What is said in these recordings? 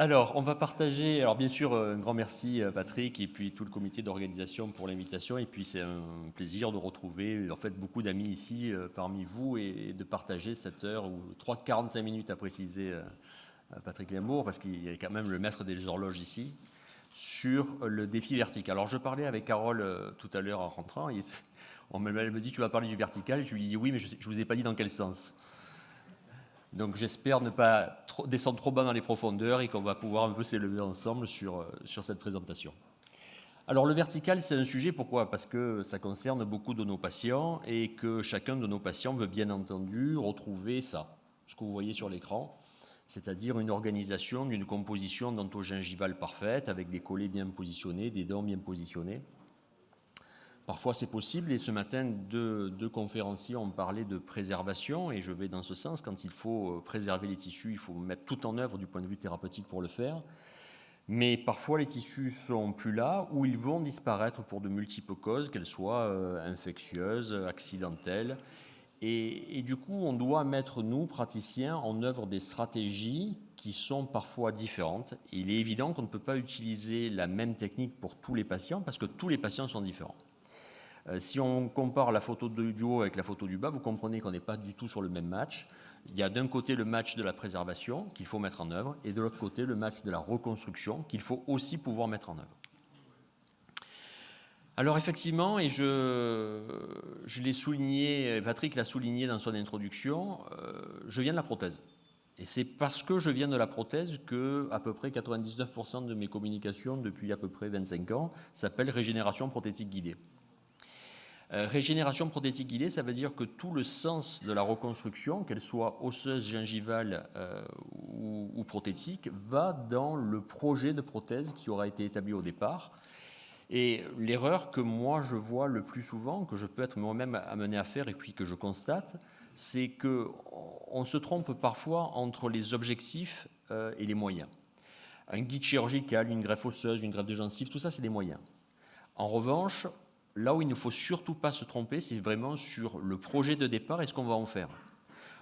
Alors, on va partager, alors bien sûr, un grand merci Patrick et puis tout le comité d'organisation pour l'invitation. Et puis c'est un plaisir de retrouver en fait beaucoup d'amis ici parmi vous et de partager cette heure ou 45 minutes à préciser Patrick Limbourg, parce qu'il est quand même le maître des horloges ici, sur le défi vertical. Alors je parlais avec Carole tout à l'heure en rentrant, et elle me dit tu vas parler du vertical, je lui dis oui mais je ne vous ai pas dit dans quel sens. Donc j'espère ne pas descendre trop bas dans les profondeurs et qu'on va pouvoir un peu s'élever ensemble sur cette présentation. Alors le vertical, c'est un sujet, pourquoi? Parce que ça concerne beaucoup de nos patients et que chacun de nos patients veut bien entendu retrouver ça, ce que vous voyez sur l'écran, c'est-à-dire une organisation d'une composition dento-gingivale parfaite avec des collets bien positionnés, des dents bien positionnées. Parfois c'est possible, et ce matin, deux conférenciers ont parlé de préservation, et je vais dans ce sens. Quand il faut préserver les tissus, il faut mettre tout en œuvre du point de vue thérapeutique pour le faire. Mais parfois les tissus sont plus là, ou ils vont disparaître pour de multiples causes, qu'elles soient infectieuses, accidentelles. Et du coup, on doit mettre, nous, praticiens, en œuvre des stratégies qui sont parfois différentes. Il est évident qu'on ne peut pas utiliser la même technique pour tous les patients, parce que tous les patients sont différents. Si on compare la photo du haut avec la photo du bas, vous comprenez qu'on n'est pas du tout sur le même match. Il y a d'un côté le match de la préservation qu'il faut mettre en œuvre, et de l'autre côté le match de la reconstruction qu'il faut aussi pouvoir mettre en œuvre. Alors effectivement, et je l'ai souligné, Patrick l'a souligné dans son introduction, je viens de la prothèse. Et c'est parce que je viens de la prothèse que à peu près 99% de mes communications depuis à peu près 25 ans s'appellent régénération prothétique guidée. Régénération prothétique guidée, ça veut dire que tout le sens de la reconstruction, qu'elle soit osseuse, gingivale ou prothétique, va dans le projet de prothèse qui aura été établi au départ. Et l'erreur que moi je vois le plus souvent, que je peux être moi-même amené à faire et puis que je constate, c'est qu'on se trompe parfois entre les objectifs et les moyens. Un guide chirurgical, une greffe osseuse, une greffe de gencive, tout ça c'est des moyens. En revanche, là où il ne faut surtout pas se tromper, c'est vraiment sur le projet de départ et ce qu'on va en faire.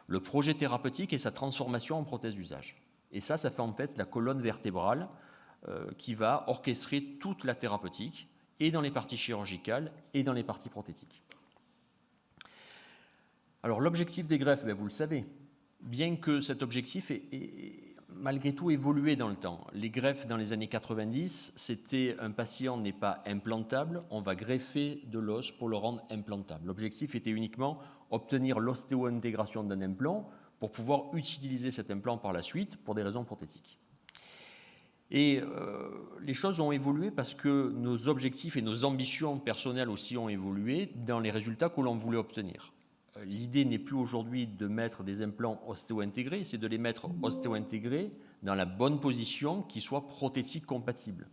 Le projet thérapeutique et sa transformation en prothèse d'usage. Et ça fait en fait la colonne vertébrale qui va orchestrer toute la thérapeutique, et dans les parties chirurgicales et dans les parties prothétiques. Alors l'objectif des greffes, vous le savez, bien que cet objectif ait malgré tout évolué dans le temps. Les greffes dans les années 90, c'était un patient n'est pas implantable, on va greffer de l'os pour le rendre implantable. L'objectif était uniquement obtenir l'ostéo-intégration d'un implant pour pouvoir utiliser cet implant par la suite pour des raisons prothétiques. Et les choses ont évolué parce que nos objectifs et nos ambitions personnelles aussi ont évolué dans les résultats que l'on voulait obtenir. L'idée n'est plus aujourd'hui de mettre des implants ostéo-intégrés, c'est de les mettre ostéo-intégrés dans la bonne position qui soit prothétique compatible.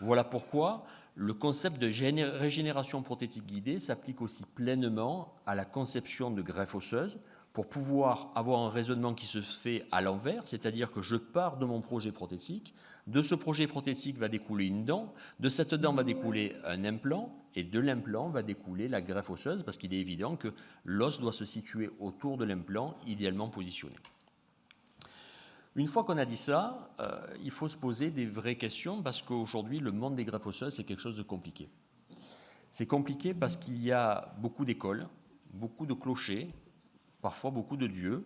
Voilà pourquoi le concept de régénération prothétique guidée s'applique aussi pleinement à la conception de greffe osseuse pour pouvoir avoir un raisonnement qui se fait à l'envers, c'est-à-dire que je pars de mon projet prothétique, de ce projet prothétique va découler une dent, de cette dent va découler un implant, et de l'implant va découler la greffe osseuse, parce qu'il est évident que l'os doit se situer autour de l'implant, idéalement positionné. Une fois qu'on a dit ça, il faut se poser des vraies questions, parce qu'aujourd'hui, le monde des greffes osseuses, c'est quelque chose de compliqué. C'est compliqué parce qu'il y a beaucoup d'écoles, beaucoup de clochers, parfois beaucoup de dieux,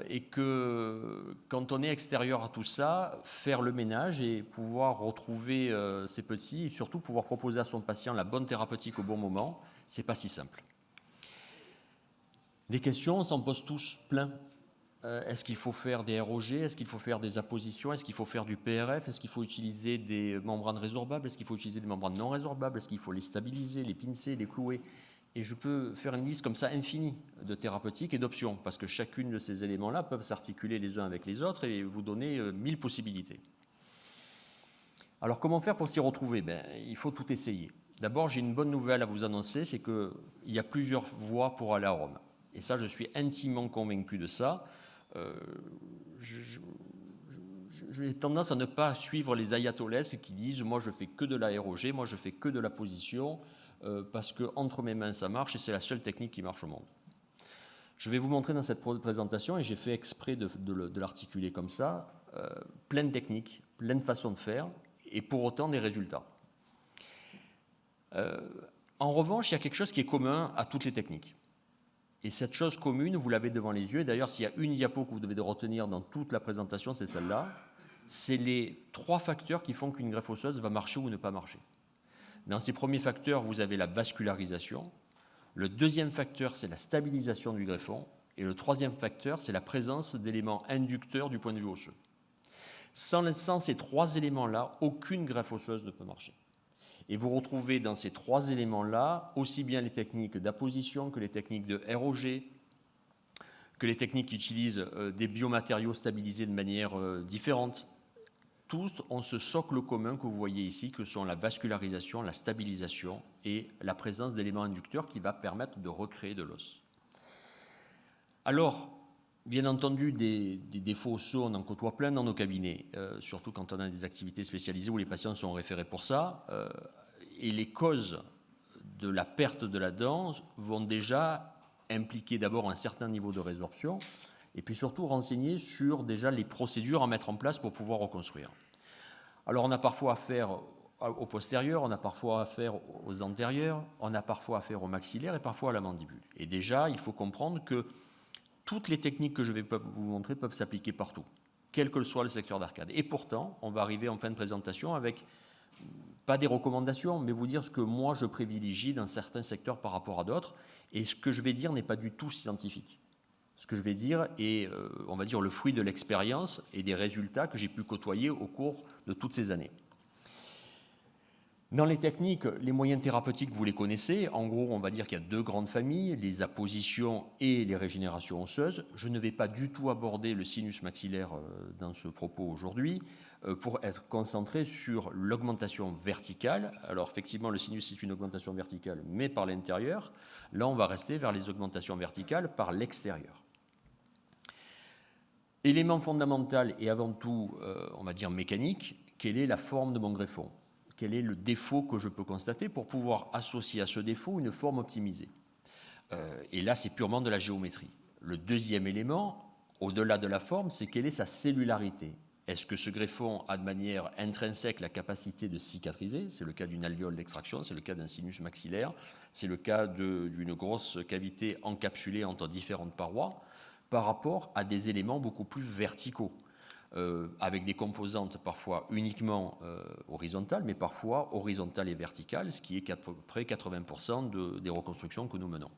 et que quand on est extérieur à tout ça, faire le ménage et pouvoir retrouver ses petits, et surtout pouvoir proposer à son patient la bonne thérapeutique au bon moment, c'est pas si simple. Des questions, on s'en pose tous plein. Est-ce qu'il faut faire des ROG? Est-ce qu'il faut faire des appositions? Est-ce qu'il faut faire du PRF? Est-ce qu'il faut utiliser des membranes résorbables? Est-ce qu'il faut utiliser des membranes non résorbables? Est-ce qu'il faut les stabiliser, les pincer, les clouer? Et je peux faire une liste comme ça infinie de thérapeutiques et d'options, parce que chacune de ces éléments-là peuvent s'articuler les uns avec les autres et vous donner 1000 possibilités. Alors comment faire pour s'y retrouver? Il faut tout essayer. D'abord, j'ai une bonne nouvelle à vous annoncer, c'est qu'il y a plusieurs voies pour aller à Rome. Et ça, je suis intimement convaincu de ça. J'ai tendance à ne pas suivre les ayatollahs qui disent « moi je fais que de la ROG, moi je fais que de la position ». Parce que entre mes mains ça marche et c'est la seule technique qui marche au monde. Je vais vous montrer dans cette présentation, et j'ai fait exprès de l'articuler comme ça, plein de techniques, plein de façons de faire, et pour autant des résultats. En revanche, il y a quelque chose qui est commun à toutes les techniques. Et cette chose commune, vous l'avez devant les yeux. D'ailleurs, s'il y a une diapo que vous devez retenir dans toute la présentation, c'est celle-là. C'est les 3 facteurs qui font qu'une greffe osseuse va marcher ou ne pas marcher. Dans ces premiers facteurs, vous avez la vascularisation. Le deuxième facteur, c'est la stabilisation du greffon. Et le troisième facteur, c'est la présence d'éléments inducteurs du point de vue osseux. Sans ces 3 éléments-là, aucune greffe osseuse ne peut marcher. Et vous retrouvez dans ces 3 éléments-là aussi bien les techniques d'apposition que les techniques de ROG, que les techniques qui utilisent des biomatériaux stabilisés de manière différente. Tous ont ce socle commun que vous voyez ici, que sont la vascularisation, la stabilisation et la présence d'éléments inducteurs qui va permettre de recréer de l'os. Alors, bien entendu, des défauts osseux, on en côtoie plein dans nos cabinets, surtout quand on a des activités spécialisées où les patients sont référés pour ça. Et les causes de la perte de la dent vont déjà impliquer d'abord un certain niveau de résorption et puis surtout renseigner sur déjà les procédures à mettre en place pour pouvoir reconstruire. Alors on a parfois affaire au postérieur, on a parfois affaire aux antérieurs, on a parfois affaire au maxillaire et parfois à la mandibule. Et déjà, il faut comprendre que toutes les techniques que je vais vous montrer peuvent s'appliquer partout, quel que soit le secteur d'arcade. Et pourtant, on va arriver en fin de présentation avec, pas des recommandations, mais vous dire ce que moi je privilégie dans certains secteurs par rapport à d'autres. Et ce que je vais dire n'est pas du tout scientifique. Ce que je vais dire est, on va dire, le fruit de l'expérience et des résultats que j'ai pu côtoyer au cours de toutes ces années. Dans les techniques, les moyens thérapeutiques, vous les connaissez. En gros, on va dire qu'il y a 2 grandes familles, les appositions et les régénérations osseuses. Je ne vais pas du tout aborder le sinus maxillaire dans ce propos aujourd'hui, pour être concentré sur l'augmentation verticale. Alors effectivement, le sinus, c'est une augmentation verticale, mais par l'intérieur. Là, on va rester vers les augmentations verticales par l'extérieur. Élément fondamental et avant tout, on va dire mécanique, quelle est la forme de mon greffon ? Quel est le défaut que je peux constater pour pouvoir associer à ce défaut une forme optimisée ? Et là, c'est purement de la géométrie. Le deuxième élément, au-delà de la forme, c'est quelle est sa cellularité. Est-ce que ce greffon a de manière intrinsèque la capacité de cicatriser ? C'est le cas d'une alvéole d'extraction, c'est le cas d'un sinus maxillaire, c'est le cas d'une grosse cavité encapsulée entre différentes parois, par rapport à des éléments beaucoup plus verticaux, avec des composantes parfois uniquement horizontales, mais parfois horizontales et verticales, ce qui est à peu près 80% des reconstructions que nous menons.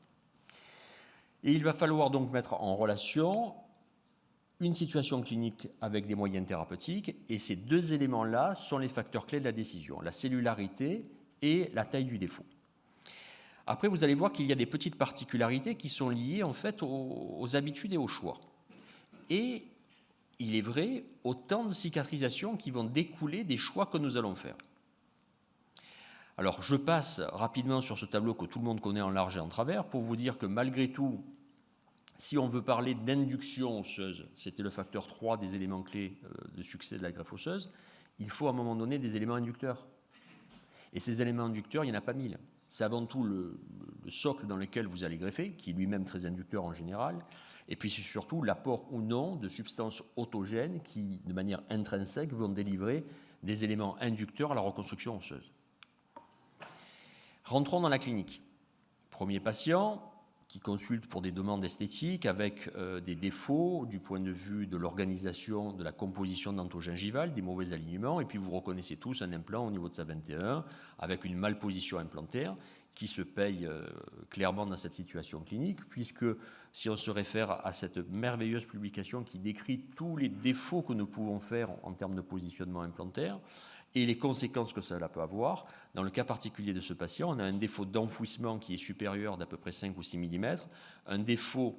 Et il va falloir donc mettre en relation une situation clinique avec des moyens thérapeutiques, et ces 2 éléments-là sont les facteurs clés de la décision, la cellularité et la taille du défaut. Après, vous allez voir qu'il y a des petites particularités qui sont liées en fait aux habitudes et aux choix. Et il est vrai, au temps de cicatrisation qui vont découler des choix que nous allons faire. Alors, je passe rapidement sur ce tableau que tout le monde connaît en large et en travers pour vous dire que malgré tout, si on veut parler d'induction osseuse, c'était le facteur 3 des éléments clés de succès de la greffe osseuse, il faut à un moment donné des éléments inducteurs. Et ces éléments inducteurs, il n'y en a pas 1000. C'est avant tout le socle dans lequel vous allez greffer, qui est lui-même très inducteur en général, et puis c'est surtout l'apport ou non de substances autogènes qui, de manière intrinsèque, vont délivrer des éléments inducteurs à la reconstruction osseuse. Rentrons dans la clinique. Premier patient qui consulte pour des demandes esthétiques avec des défauts du point de vue de l'organisation de la composition dentogingivale, des mauvais alignements, et puis vous reconnaissez tous un implant au niveau de sa 21 avec une malposition implantaire qui se paye clairement dans cette situation clinique, puisque si on se réfère à cette merveilleuse publication qui décrit tous les défauts que nous pouvons faire en termes de positionnement implantaire et les conséquences que cela peut avoir, dans le cas particulier de ce patient, on a un défaut d'enfouissement qui est supérieur d'à peu près 5 ou 6 mm, un défaut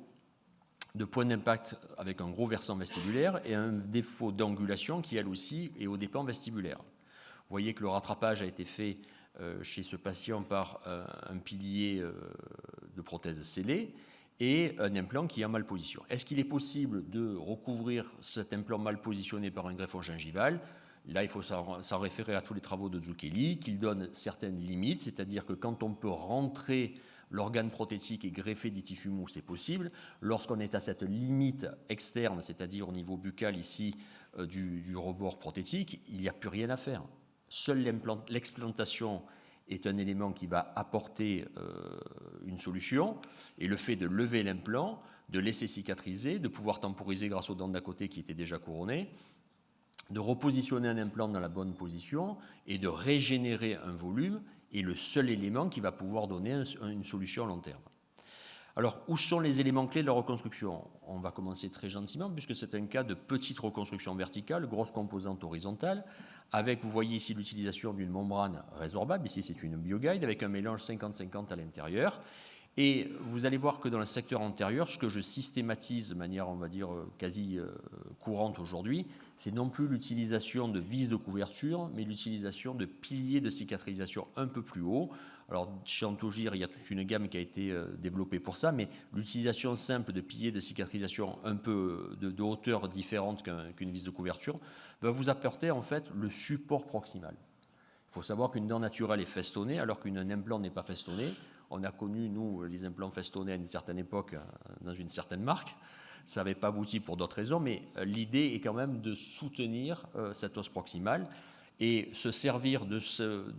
de point d'impact avec un gros versant vestibulaire et un défaut d'angulation qui, elle aussi, est au dépend vestibulaire. Vous voyez que le rattrapage a été fait chez ce patient par un pilier de prothèse scellée et un implant qui est en malposition. Est-ce qu'il est possible de recouvrir cet implant mal positionné par un greffon gingival ? Là, il faut s'en référer à tous les travaux de Zucchelli, qui donnent certaines limites, c'est-à-dire que quand on peut rentrer l'organe prothétique et greffer du tissu mou, c'est possible. Lorsqu'on est à cette limite externe, c'est-à-dire au niveau buccal ici, du rebord prothétique, il n'y a plus rien à faire. Seule l'explantation est un élément qui va apporter une solution, et le fait de lever l'implant, de laisser cicatriser, de pouvoir temporiser grâce aux dents d'à côté qui étaient déjà couronnées, de repositionner un implant dans la bonne position et de régénérer un volume est le seul élément qui va pouvoir donner une solution à long terme. Alors, où sont les éléments clés de la reconstruction? On va commencer très gentiment, puisque c'est un cas de petite reconstruction verticale, grosse composante horizontale, avec, vous voyez ici, l'utilisation d'une membrane résorbable. Ici, c'est une BioGuide, avec un mélange 50-50 à l'intérieur. Et vous allez voir que dans le secteur antérieur, ce que je systématise de manière, on va dire, quasi courante aujourd'hui, c'est non plus l'utilisation de vis de couverture, mais l'utilisation de piliers de cicatrisation un peu plus haut. Alors, chez Antogir, il y a toute une gamme qui a été développée pour ça, mais l'utilisation simple de piliers de cicatrisation un peu de hauteur différente qu'une vis de couverture va vous apporter en fait le support proximal. Il faut savoir qu'une dent naturelle est festonnée, alors qu'un implant n'est pas festonné. On a connu, nous, les implants festonnés à une certaine époque dans une certaine marque. Ça n'avait pas abouti pour d'autres raisons, mais l'idée est quand même de soutenir cet os proximal. Et se servir de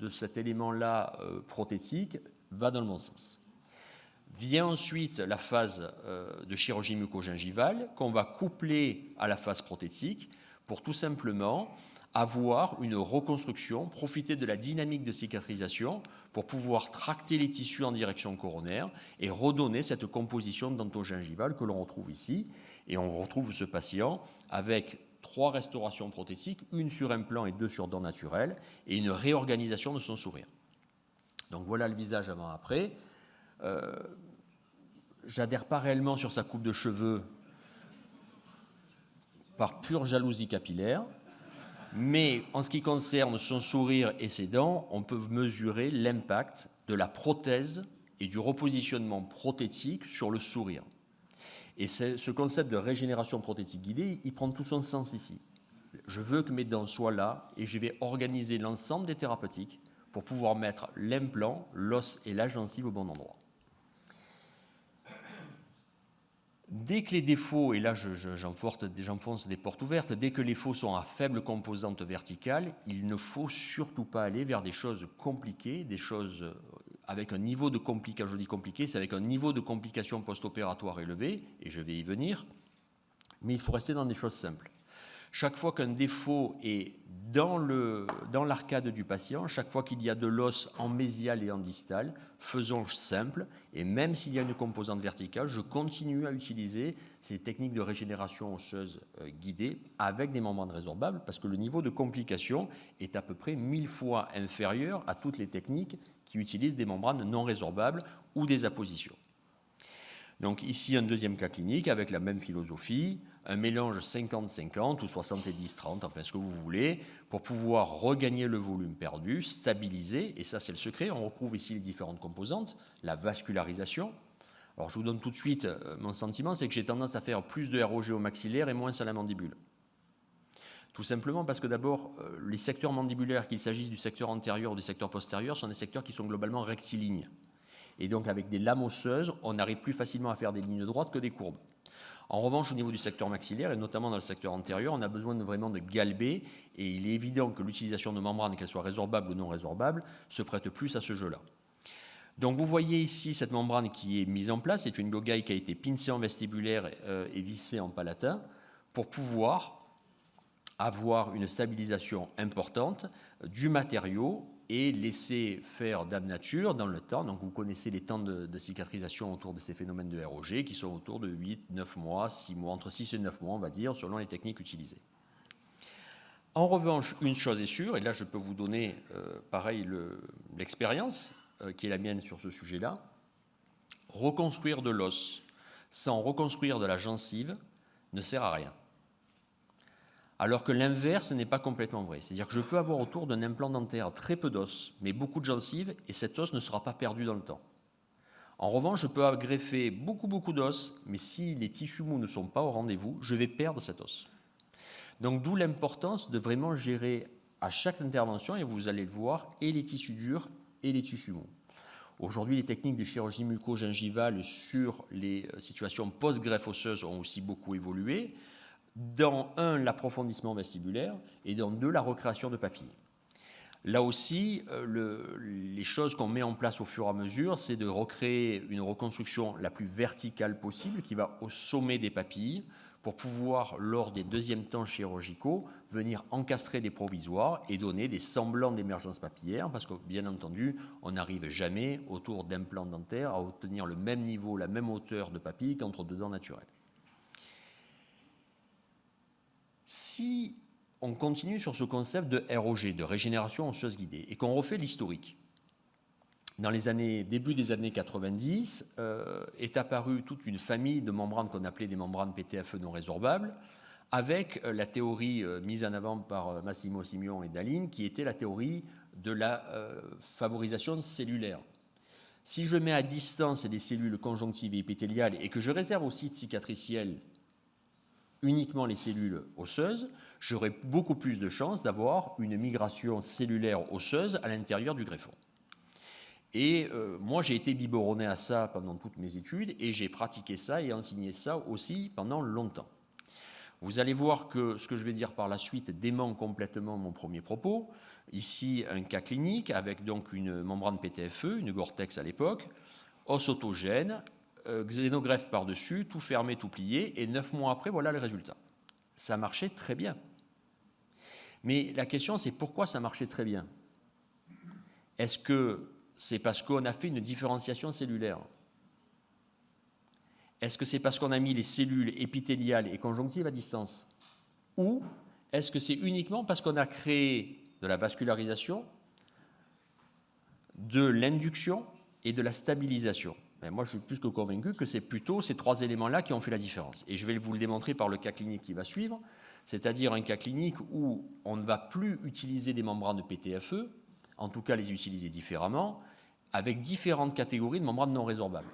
cet élément-là prothétique va dans le bon sens. Vient ensuite la phase de chirurgie mucogingivale qu'on va coupler à la phase prothétique pour tout simplement avoir une reconstruction, profiter de la dynamique de cicatrisation pour pouvoir tracter les tissus en direction coronaire et redonner cette composition dentogingivale que l'on retrouve ici. Et on retrouve ce patient avec 3 restaurations prothétiques, une sur implant et 2 sur dents naturelles, et une réorganisation de son sourire. Donc voilà le visage avant-après. J'adhère pas réellement sur sa coupe de cheveux par pure jalousie capillaire, mais en ce qui concerne son sourire et ses dents, on peut mesurer l'impact de la prothèse et du repositionnement prothétique sur le sourire. Et ce concept de régénération prothétique guidée, il prend tout son sens ici. Je veux que mes dents soient là et je vais organiser l'ensemble des thérapeutiques pour pouvoir mettre l'implant, l'os et la gencive au bon endroit. Dès que les défauts, et là j'enfonce des portes ouvertes, dès que les défauts sont à faible composante verticale, il ne faut surtout pas aller vers des choses compliquées, des choses avec un niveau de complication, je dis compliqué, c'est avec un niveau de complication post-opératoire élevé, et je vais y venir, mais il faut rester dans des choses simples. Chaque fois qu'un défaut est dans l'arcade du patient, chaque fois qu'il y a de l'os en mésial et en distal, faisons simple, et même s'il y a une composante verticale, je continue à utiliser ces techniques de régénération osseuse guidée avec des membranes résorbables, parce que le niveau de complication est à peu près 1000 fois inférieur à toutes les techniques qui utilisent des membranes non résorbables ou des appositions. Donc ici, un deuxième cas clinique avec la même philosophie, un mélange 50-50 ou 70-30, enfin ce que vous voulez, pour pouvoir regagner le volume perdu, stabiliser, et ça c'est le secret, on retrouve ici les différentes composantes, la vascularisation. Alors je vous donne tout de suite mon sentiment, c'est que j'ai tendance à faire plus de ROG au maxillaire et moins à la mandibule. Tout simplement parce que d'abord, les secteurs mandibulaires, qu'il s'agisse du secteur antérieur ou du secteur postérieur, sont des secteurs qui sont globalement rectilignes. Et donc avec des lames osseuses, on arrive plus facilement à faire des lignes droites que des courbes. En revanche, au niveau du secteur maxillaire, et notamment dans le secteur antérieur, on a besoin vraiment de galber, et il est évident que l'utilisation de membranes, qu'elles soient résorbables ou non résorbables, se prête plus à ce jeu-là. Donc vous voyez ici cette membrane qui est mise en place, c'est une BioGuide qui a été pincée en vestibulaire et vissée en palatin, pour pouvoir avoir une stabilisation importante du matériau et laisser faire dame nature dans le temps. Donc vous connaissez les temps de cicatrisation autour de ces phénomènes de ROG qui sont autour de 8, 9 mois, 6 mois, entre 6 et 9 mois on va dire, selon les techniques utilisées. En revanche, une chose est sûre, et là je peux vous donner pareil l'expérience qui est la mienne sur ce sujet-là, reconstruire de l'os sans reconstruire de la gencive ne sert à rien. Alors que l'inverse n'est pas complètement vrai. C'est-à-dire que je peux avoir autour d'un implant dentaire très peu d'os, mais beaucoup de gencives, et cet os ne sera pas perdu dans le temps. En revanche, je peux greffer beaucoup d'os, mais si les tissus mous ne sont pas au rendez-vous, je vais perdre cet os. Donc d'où l'importance de vraiment gérer à chaque intervention, et vous allez le voir, et les tissus durs et les tissus mous. Aujourd'hui, les techniques de chirurgie mucogingivale sur les situations post-greffe osseuse ont aussi beaucoup évolué. dans un, l'approfondissement vestibulaire, et dans deux, la recréation de papilles. Là aussi, les choses qu'on met en place au fur et à mesure, c'est de recréer une reconstruction la plus verticale possible, qui va au sommet des papilles, pour pouvoir, lors des deuxièmes temps chirurgicaux, venir encastrer des provisoires et donner des semblants d'émergence papillaire, parce que, bien entendu, on n'arrive jamais, autour d'implants dentaires, à obtenir le même niveau, la même hauteur de papille qu'entre deux dents naturelles. Si on continue sur ce concept de ROG, de régénération osseuse guidée, et qu'on refait l'historique, dans les début des années 90, est apparue toute une famille de membranes qu'on appelait des membranes PTFE non résorbables, avec la théorie mise en avant par Massimo Simion et Daline, qui était la théorie de la favorisation cellulaire. Si je mets à distance les cellules conjonctives et épithéliales et que je réserve au site cicatriciel uniquement les cellules osseuses, j'aurai beaucoup plus de chances d'avoir une migration cellulaire osseuse à l'intérieur du greffon. Et moi, j'ai été biberonné à ça pendant toutes mes études et j'ai pratiqué ça et enseigné ça aussi pendant longtemps. Vous allez voir que ce que je vais dire par la suite dément complètement mon premier propos. Ici, un cas clinique avec donc une membrane PTFE, une Gore-Tex à l'époque, os autogène, xénogreffe par-dessus, tout fermé, tout plié, et 9 mois après, voilà le résultat. Ça marchait très bien. Mais la question, c'est pourquoi ça marchait très bien? Est-ce que c'est parce qu'on a fait une différenciation cellulaire? Est-ce que c'est parce qu'on a mis les cellules épithéliales et conjonctives à distance? Ou est-ce que c'est uniquement parce qu'on a créé de la vascularisation, de l'induction et de la stabilisation? Ben moi, je suis plus que convaincu que c'est plutôt ces trois éléments-là qui ont fait la différence. Et je vais vous le démontrer par le cas clinique qui va suivre, c'est-à-dire un cas clinique où on ne va plus utiliser des membranes de PTFE, en tout cas les utiliser différemment, avec différentes catégories de membranes non résorbables.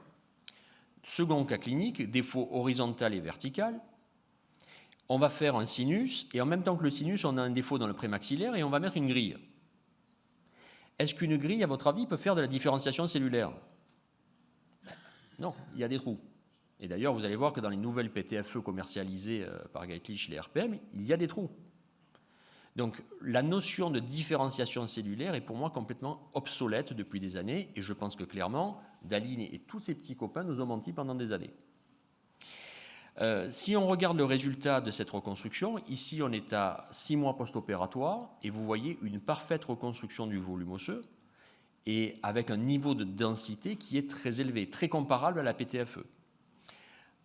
Second cas clinique, défaut horizontal et vertical. On va faire un sinus, et en même temps que le sinus, on a un défaut dans le prémaxillaire, et on va mettre une grille. Est-ce qu'une grille, à votre avis, peut faire de la différenciation cellulaire? Non, il y a des trous. Et d'ailleurs, vous allez voir que dans les nouvelles PTFE commercialisées par Geitlich, les RPM, il y a des trous. Donc, la notion de différenciation cellulaire est pour moi complètement obsolète depuis des années, et je pense que clairement, Daline et tous ses petits copains nous ont menti pendant des années. Si on regarde le résultat de cette reconstruction, ici on est à 6 mois post-opératoire, et vous voyez une parfaite reconstruction du volume osseux, et avec un niveau de densité qui est très élevé, très comparable à la PTFE.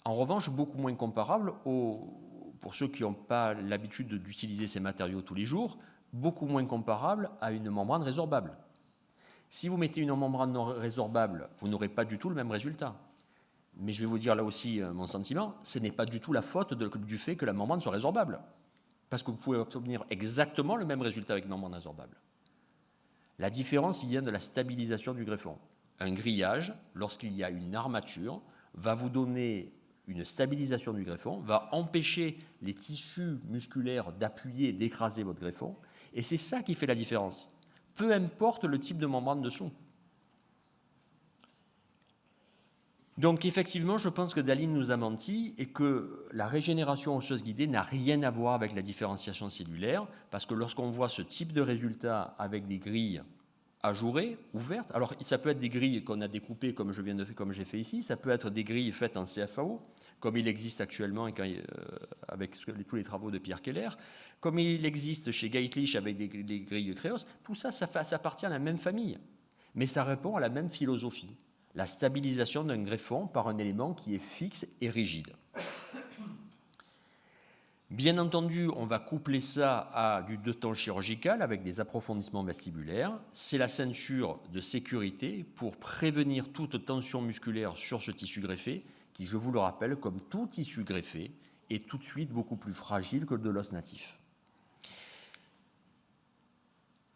En revanche, beaucoup moins comparable pour ceux qui n'ont pas l'habitude d'utiliser ces matériaux tous les jours, beaucoup moins comparable à une membrane résorbable. Si vous mettez une membrane non résorbable, vous n'aurez pas du tout le même résultat. Mais je vais vous dire là aussi mon sentiment, ce n'est pas du tout la faute du fait que la membrane soit résorbable. Parce que vous pouvez obtenir exactement le même résultat avec une membrane résorbable. La différence vient de la stabilisation du greffon. Un grillage, lorsqu'il y a une armature, va vous donner une stabilisation du greffon, va empêcher les tissus musculaires d'appuyer et d'écraser votre greffon, et c'est ça qui fait la différence. Peu importe le type de membrane dessous. Donc effectivement, je pense que Daline nous a menti et que la régénération osseuse guidée n'a rien à voir avec la différenciation cellulaire, parce que lorsqu'on voit ce type de résultat avec des grilles ajourées, ouvertes, alors ça peut être des grilles qu'on a découpées comme j'ai fait ici, ça peut être des grilles faites en CFAO, comme il existe actuellement avec tous les travaux de Pierre Keller, comme il existe chez Geitlich avec des grilles de Créos, tout ça, ça appartient à la même famille, mais ça répond à la même philosophie. La stabilisation d'un greffon par un élément qui est fixe et rigide. Bien entendu, on va coupler ça à du 2 temps chirurgical avec des approfondissements vestibulaires. C'est la ceinture de sécurité pour prévenir toute tension musculaire sur ce tissu greffé, qui, je vous le rappelle, comme tout tissu greffé, est tout de suite beaucoup plus fragile que de l'os natif.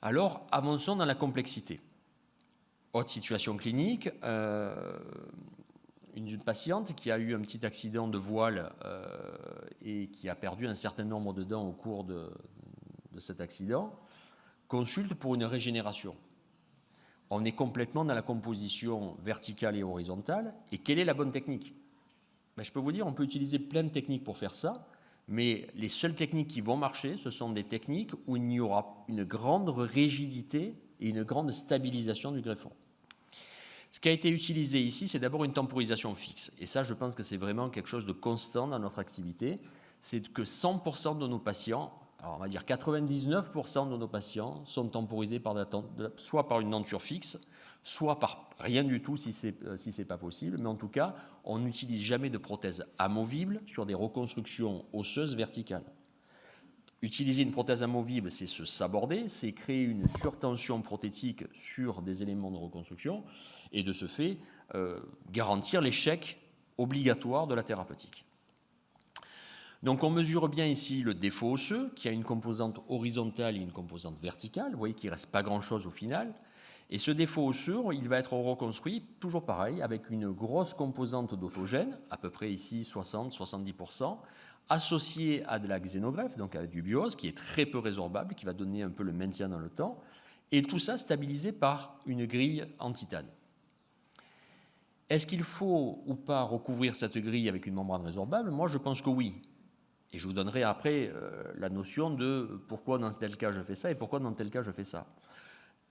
Alors, avançons dans la complexité. Autre situation clinique, une patiente qui a eu un petit accident de voile et qui a perdu un certain nombre de dents au cours de cet accident, consulte pour une régénération. On est complètement dans la composition verticale et horizontale. Et quelle est la bonne technique? Je peux vous dire, on peut utiliser plein de techniques pour faire ça, Mais les seules techniques qui vont marcher, ce sont des techniques où il y aura une grande rigidité et une grande stabilisation du greffon. Ce qui a été utilisé ici, c'est d'abord une temporisation fixe. Et ça, je pense que c'est vraiment quelque chose de constant dans notre activité. C'est que 100% de nos patients, alors on va dire 99% de nos patients, sont temporisés par soit par une denture fixe, soit par rien du tout si c'est pas possible. Mais en tout cas, on n'utilise jamais de prothèse amovible sur des reconstructions osseuses verticales. Utiliser une prothèse amovible, c'est se saborder, c'est créer une surtension prothétique sur des éléments de reconstruction et de ce fait garantir l'échec obligatoire de la thérapeutique. Donc on mesure bien ici le défaut osseux qui a une composante horizontale et une composante verticale. Vous voyez qu'il ne reste pas grand-chose au final. Et ce défaut osseux, il va être reconstruit, toujours pareil, avec une grosse composante d'autogène, à peu près ici 60-70%, associée à de la xénogreffe, donc à du biose, qui est très peu résorbable, qui va donner un peu le maintien dans le temps, et tout ça stabilisé par une grille en titane. Est-ce qu'il faut ou pas recouvrir cette grille avec une membrane résorbable? Moi, je pense que oui. Et je vous donnerai après la notion de pourquoi dans tel cas je fais ça et pourquoi dans tel cas je fais ça.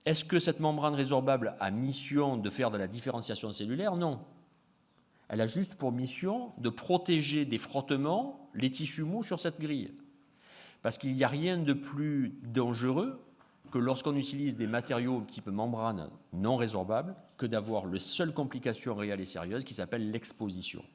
Est-ce que cette membrane résorbable a mission de faire de la différenciation cellulaire? Non. Elle a juste pour mission de protéger des frottements les tissus mous sur cette grille. Parce qu'il n'y a rien de plus dangereux que lorsqu'on utilise des matériaux type membrane non résorbables que d'avoir la seule complication réelle et sérieuse qui s'appelle l'exposition.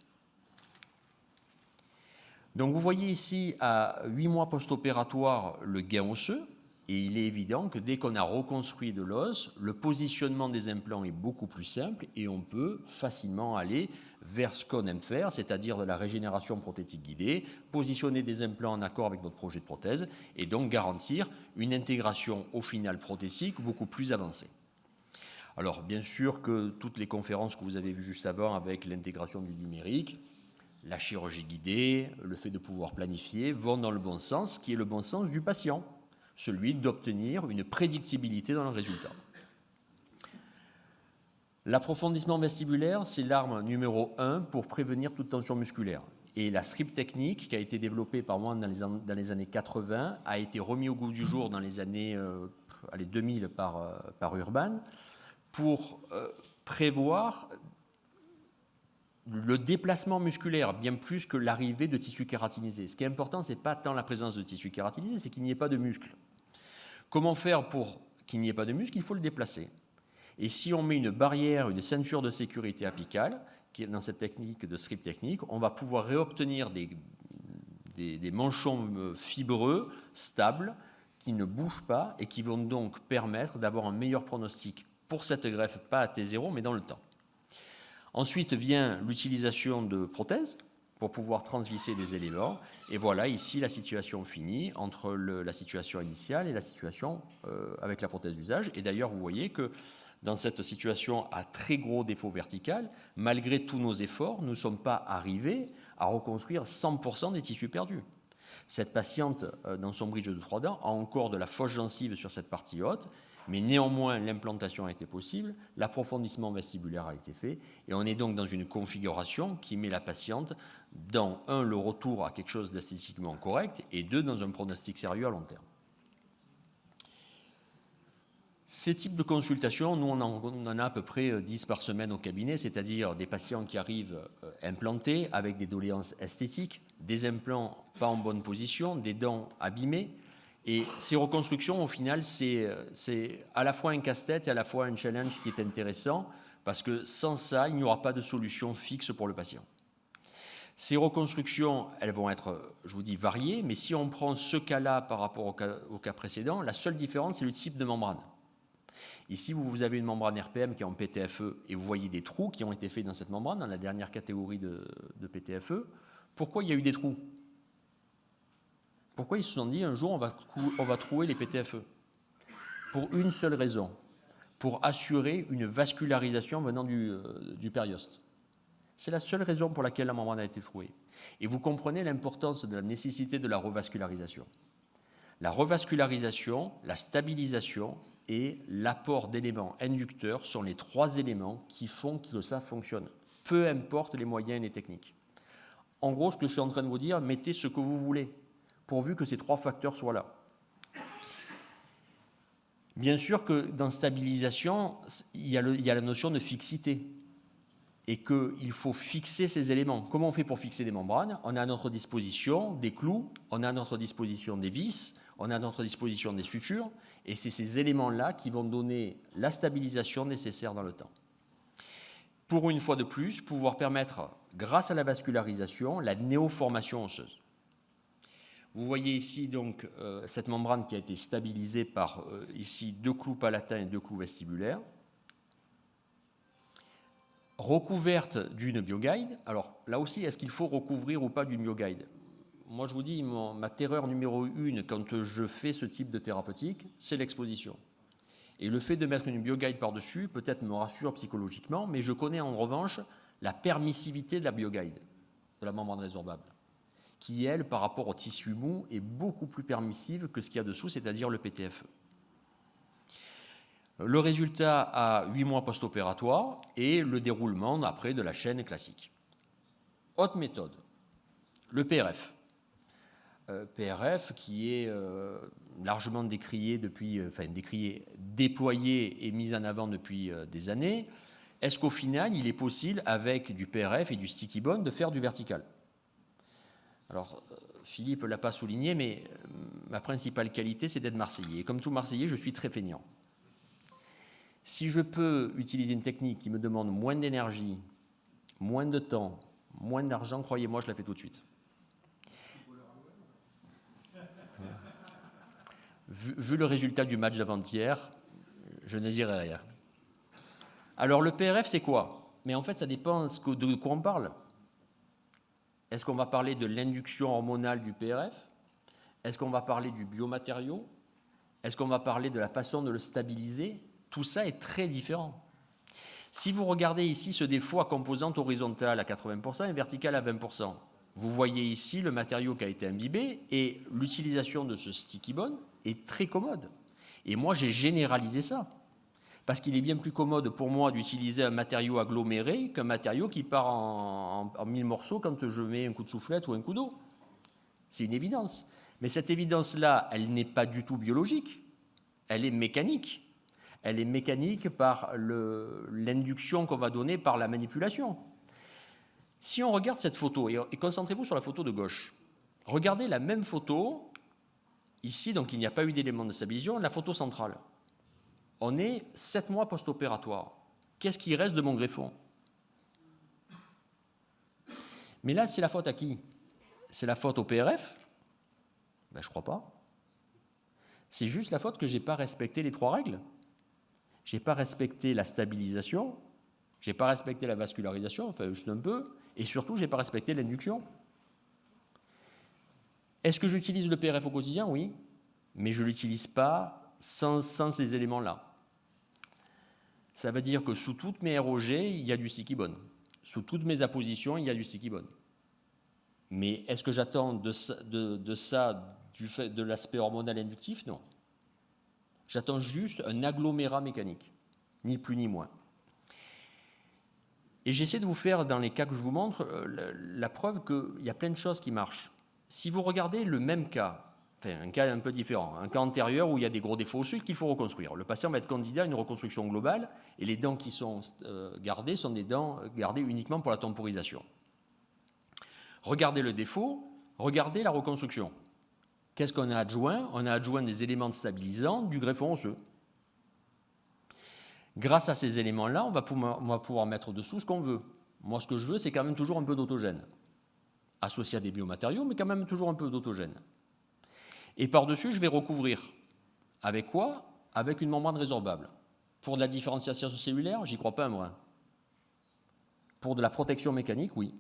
Donc vous voyez ici à 8 mois post-opératoire le gain osseux. Et il est évident que dès qu'on a reconstruit de l'os, le positionnement des implants est beaucoup plus simple et on peut facilement aller vers ce qu'on aime faire, c'est-à-dire de la régénération prothétique guidée, positionner des implants en accord avec notre projet de prothèse et donc garantir une intégration au final prothétique beaucoup plus avancée. Alors bien sûr que toutes les conférences que vous avez vues juste avant avec l'intégration du numérique, la chirurgie guidée, le fait de pouvoir planifier vont dans le bon sens, qui est le bon sens du patient, celui d'obtenir une prédictibilité dans le résultat. L'approfondissement vestibulaire, c'est l'arme numéro 1 pour prévenir toute tension musculaire. Et la strip technique, qui a été développée par moi dans les années 80, a été remis au goût du jour dans les années 2000 par Urban, pour prévoir le déplacement musculaire, bien plus que l'arrivée de tissus kératinisés. Ce qui est important, ce n'est pas tant la présence de tissus kératinisés, c'est qu'il n'y ait pas de muscle. Comment faire pour qu'il n'y ait pas de muscle? Il faut le déplacer. Et si on met une barrière, une ceinture de sécurité apicale, qui est dans cette technique de strip technique, on va pouvoir réobtenir des manchons fibreux, stables, qui ne bougent pas et qui vont donc permettre d'avoir un meilleur pronostic pour cette greffe, pas à T0, mais dans le temps. Ensuite vient l'utilisation de prothèses pour pouvoir transvisser des éléments. Et voilà ici la situation finie entre la situation initiale et la situation avec la prothèse d'usage. Et d'ailleurs, vous voyez que dans cette situation à très gros défaut vertical, malgré tous nos efforts, nous ne sommes pas arrivés à reconstruire 100% des tissus perdus. Cette patiente, dans son bridge de 3 dents, a encore de la fausse gencive sur cette partie haute, mais néanmoins l'implantation a été possible, l'approfondissement vestibulaire a été fait, et on est donc dans une configuration qui met la patiente dans, 1, le retour à quelque chose d'esthétiquement correct, et 2, dans un pronostic sérieux à long terme. Ces types de consultations, nous on en a à peu près 10 par semaine au cabinet, c'est-à-dire des patients qui arrivent implantés avec des doléances esthétiques, des implants pas en bonne position, des dents abîmées. Et ces reconstructions, au final, c'est à la fois un casse-tête et à la fois un challenge qui est intéressant, parce que sans ça, il n'y aura pas de solution fixe pour le patient. Ces reconstructions, elles vont être, je vous dis, variées, mais si on prend ce cas-là par rapport au cas précédent, la seule différence, c'est le type de membrane. Ici, vous avez une membrane RPM qui est en PTFE et vous voyez des trous qui ont été faits dans cette membrane, dans la dernière catégorie de PTFE. Pourquoi il y a eu des trous? Pourquoi ils se sont dit un jour on va trouer les PTFE? Pour une seule raison, pour assurer une vascularisation venant du périoste. C'est la seule raison pour laquelle la membrane a été trouée. Et vous comprenez l'importance de la nécessité de la revascularisation. La revascularisation, la stabilisation et l'apport d'éléments inducteurs sont les 3 éléments qui font que ça fonctionne, peu importe les moyens et les techniques. En gros, ce que je suis en train de vous dire, mettez ce que vous voulez, pourvu que ces 3 facteurs soient là. Bien sûr que dans stabilisation, il y a la notion de fixité et qu'il faut fixer ces éléments. Comment on fait pour fixer des membranes? On a à notre disposition des clous, on a à notre disposition des vis, on a à notre disposition des sutures, et c'est ces éléments-là qui vont donner la stabilisation nécessaire dans le temps. Pour une fois de plus, pouvoir permettre, grâce à la vascularisation, la néoformation osseuse. Vous voyez ici donc cette membrane qui a été stabilisée par ici 2 clous palatins et 2 clous vestibulaires, recouverte d'une bioguide. Alors là aussi, est-ce qu'il faut recouvrir ou pas d'une bioguide? Moi je vous dis, ma terreur numéro 1 quand je fais ce type de thérapeutique, c'est l'exposition. Et le fait de mettre une bioguide par-dessus peut-être me rassure psychologiquement, mais je connais en revanche la permissivité de la bioguide, de la membrane résorbable, qui, elle, par rapport au tissu mou, est beaucoup plus permissive que ce qu'il y a dessous, c'est-à-dire le PTFE. Le résultat à 8 mois post-opératoire et le déroulement après de la chaîne classique. Autre méthode, le PRF. PRF qui est largement décrié depuis, déployé et mis en avant depuis des années. Est-ce qu'au final, il est possible, avec du PRF et du sticky bone, de faire du vertical? Alors, Philippe ne l'a pas souligné, mais ma principale qualité, c'est d'être Marseillais. Et comme tout Marseillais, je suis très feignant. Si je peux utiliser une technique qui me demande moins d'énergie, moins de temps, moins d'argent, croyez-moi, je la fais tout de suite. Vu le résultat du match d'avant-hier, je ne dirai rien. Alors, le PRF, c'est quoi? Mais en fait, ça dépend de quoi on parle. Est-ce qu'on va parler de l'induction hormonale du PRF? Est-ce qu'on va parler du biomatériau? Est-ce qu'on va parler de la façon de le stabiliser? Tout ça est très différent. Si vous regardez ici ce défaut à composante horizontale à 80% et verticale à 20%, vous voyez ici le matériau qui a été imbibé et l'utilisation de ce sticky bone est très commode. Et moi, j'ai généralisé ça. Parce qu'il est bien plus commode pour moi d'utiliser un matériau aggloméré qu'un matériau qui part en 1000 morceaux quand je mets un coup de soufflette ou un coup d'eau. C'est une évidence. Mais cette évidence-là, elle n'est pas du tout biologique. Elle est mécanique. Elle est mécanique par l'induction qu'on va donner par la manipulation. Si on regarde cette photo, et concentrez-vous sur la photo de gauche, regardez la même photo, ici, donc il n'y a pas eu d'élément de stabilisation, la photo centrale. On est 7 mois post-opératoire. Qu'est-ce qui reste de mon greffon? Mais là, c'est la faute à qui? C'est la faute au PRF? Ben, je ne crois pas. C'est juste la faute que je n'ai pas respecté les 3 règles. Je n'ai pas respecté la stabilisation, je n'ai pas respecté la vascularisation, enfin juste un peu, et surtout, je n'ai pas respecté l'induction. Est-ce que j'utilise le PRF au quotidien? Oui, mais je ne l'utilise pas sans ces éléments-là. Ça veut dire que sous toutes mes ROG, il y a du sticky bone. Sous toutes mes appositions, il y a du sticky bone. Mais est-ce que j'attends de ça du fait de l'aspect hormonal inductif? Non. J'attends juste un agglomérat mécanique, ni plus ni moins. Et j'essaie de vous faire, dans les cas que je vous montre, la preuve qu'il y a plein de choses qui marchent. Si vous regardez le même cas, enfin un cas un peu différent, un cas antérieur où il y a des gros défauts osseux qu'il faut reconstruire, le patient va être candidat à une reconstruction globale et les dents qui sont gardées sont des dents gardées uniquement pour la temporisation. Regardez le défaut, regardez la reconstruction. Qu'est-ce qu'on a adjoint? On a adjoint des éléments stabilisants du greffon osseux. Grâce à ces éléments-là, on va pouvoir mettre dessous ce qu'on veut. Moi, ce que je veux, c'est quand même toujours un peu d'autogène. Associé à des biomatériaux, mais quand même toujours un peu d'autogène. Et par-dessus, je vais recouvrir. Avec quoi? Avec une membrane résorbable. Pour de la différenciation cellulaire, j'y crois pas un brin. Pour de la protection mécanique, oui.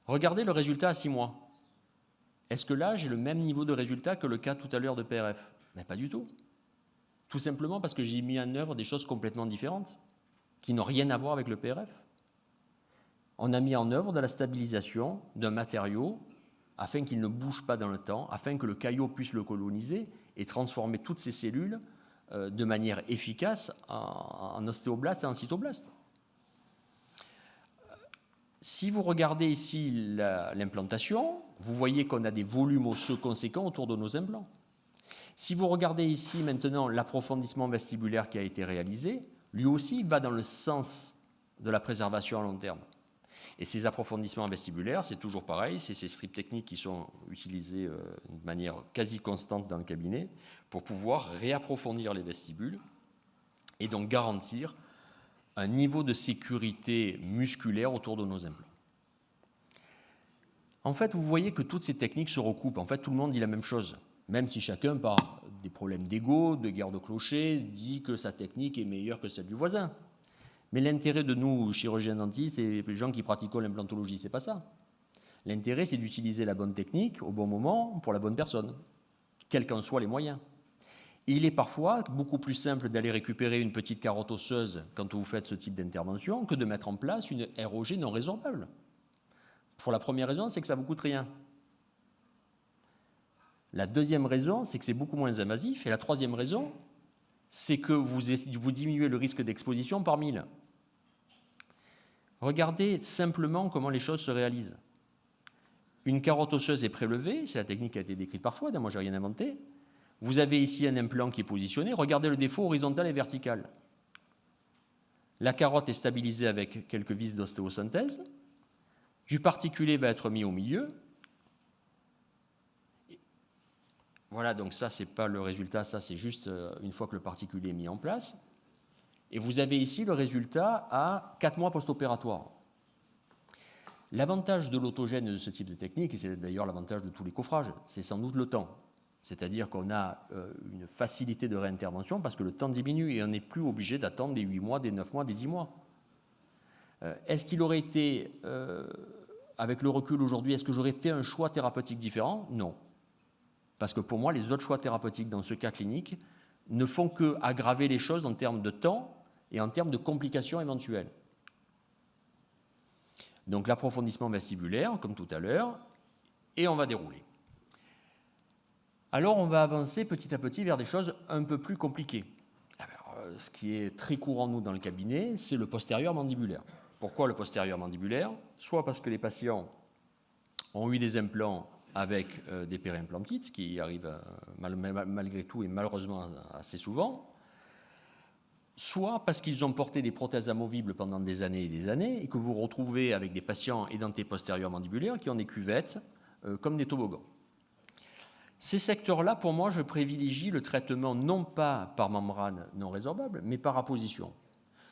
Regardez le résultat à 6 mois. Est-ce que là, j'ai le même niveau de résultat que le cas tout à l'heure de PRF? Mais pas du tout. Tout simplement parce que j'ai mis en œuvre des choses complètement différentes, qui n'ont rien à voir avec le PRF. On a mis en œuvre de la stabilisation d'un matériau afin qu'il ne bouge pas dans le temps, afin que le caillot puisse le coloniser et transformer toutes ces cellules de manière efficace en ostéoblastes et en cytoblastes. Si vous regardez ici l'implantation, vous voyez qu'on a des volumes osseux conséquents autour de nos implants. Si vous regardez ici maintenant l'approfondissement vestibulaire qui a été réalisé, lui aussi il va dans le sens de la préservation à long terme. Et ces approfondissements vestibulaires, c'est toujours pareil, c'est ces strips techniques qui sont utilisés de manière quasi constante dans le cabinet pour pouvoir réapprofondir les vestibules et donc garantir un niveau de sécurité musculaire autour de nos implants. En fait, vous voyez que toutes ces techniques se recoupent. En fait, tout le monde dit la même chose, même si chacun, par des problèmes d'ego, de guerre de clochers, dit que sa technique est meilleure que celle du voisin. Mais l'intérêt de nous, chirurgiens dentistes et les gens qui pratiquent l'implantologie, c'est pas ça. L'intérêt, c'est d'utiliser la bonne technique au bon moment pour la bonne personne, quels qu'en soient les moyens. Et il est parfois beaucoup plus simple d'aller récupérer une petite carotte osseuse quand vous faites ce type d'intervention que de mettre en place une ROG non résorbable. Pour la première raison, c'est que ça ne vous coûte rien. La deuxième raison, c'est que c'est beaucoup moins invasif. Et la troisième raison, c'est que vous diminuez le risque d'exposition par 1000. Regardez simplement comment les choses se réalisent. Une carotte osseuse est prélevée, c'est la technique qui a été décrite par Fouad, moi je n'ai rien inventé. Vous avez ici un implant qui est positionné, regardez le défaut horizontal et vertical. La carotte est stabilisée avec quelques vis d'ostéosynthèse, du particulé va être mis au milieu. Voilà, donc ça, ce n'est pas le résultat, ça, c'est juste une fois que le particulé est mis en place. Et vous avez ici le résultat à 4 mois post-opératoire. L'avantage de l'autogène de ce type de technique, et c'est d'ailleurs l'avantage de tous les coffrages, c'est sans doute le temps. C'est-à-dire qu'on a une facilité de réintervention parce que le temps diminue et on n'est plus obligé d'attendre des 8 mois, des 9 mois, des 10 mois. Est-ce qu'il aurait été, avec le recul aujourd'hui, est-ce que j'aurais fait un choix thérapeutique différent? Non. Parce que pour moi, les autres choix thérapeutiques dans ce cas clinique ne font qu'aggraver les choses en termes de temps et en termes de complications éventuelles. Donc l'approfondissement vestibulaire, comme tout à l'heure, et on va dérouler. Alors on va avancer petit à petit vers des choses un peu plus compliquées. Alors, ce qui est très courant, nous, dans le cabinet, c'est le postérieur mandibulaire. Pourquoi le postérieur mandibulaire? Soit parce que les patients ont eu des implants avec des périimplantites, ce qui arrive malgré tout et malheureusement assez souvent, soit parce qu'ils ont porté des prothèses amovibles pendant des années et que vous vous retrouvez avec des patients édentés postérieurs mandibulaires qui ont des cuvettes comme des toboggans. Ces secteurs-là, pour moi, je privilégie le traitement non pas par membrane non résorbable, mais par apposition.